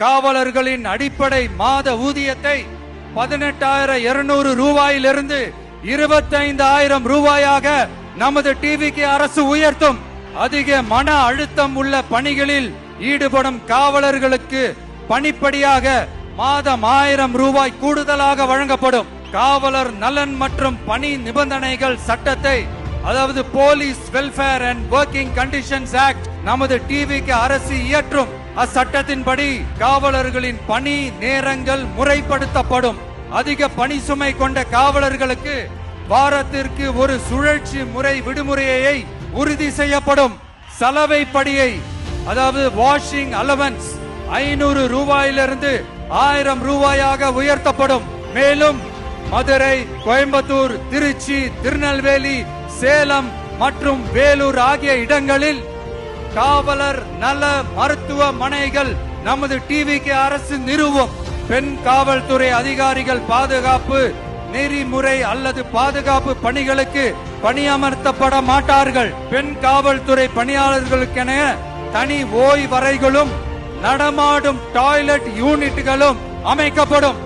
காவலர்களின் அடிப்படை மாத ஊதியத்தை 18,200 ரூபாயிலிருந்து 25,000 ரூபாயாக நமது டிவிக்கு அரசு உயர்த்தும். அதிக மன அழுத்தம் உள்ள பணிகளில் ஈடுபடும் காவலர்களுக்கு பணிப்படியாக மாதம் 1000 ரூபாய் கூடுதலாக வழங்கப்படும். காவலர் நலன் மற்றும் பணி நிபந்தனைகள் சட்டத்தை, அதாவது police welfare and working conditions act, நமது டிவிக்கு அரசு இயற்றும். அச்சட்டத்தின்படி காவலர்களின் பணி நேரங்கள் முறைப்படுத்தப்படும். அதிக பணி சுமை கொண்ட காவலர்களுக்கு வாரத்திற்கு ஒரு சுழற்சி முறை விடுமுறையை உறுதி செய்யப்படும். சலவை படியை, அதாவது வாஷிங் அலவன்ஸ் 500 ரூபாயிலிருந்து 1000 ரூபாயாக உயர்த்தப்படும். மேலும் மதுரை, கோயம்புத்தூர், திருச்சி, திருநெல்வேலி, சேலம் மற்றும் வேலூர் ஆகிய இடங்களில் காவலர் நல மருத்துவமனைகள் நமது டிவிக்கு அரசு நிறுவும். பெண் காவல்துறை அதிகாரிகள் பாதுகாப்பு நெறிமுறை அல்லது பாதுகாப்பு பணிகளுக்கு பணியமர்த்தப்பட மாட்டார்கள். பெண் காவல்துறை பணியாளர்களுக்கென தனி ஓய்வறைகளும் நடமாடும் டாய்லெட் யூனிட்டுகளும் அமைக்கப்படும்.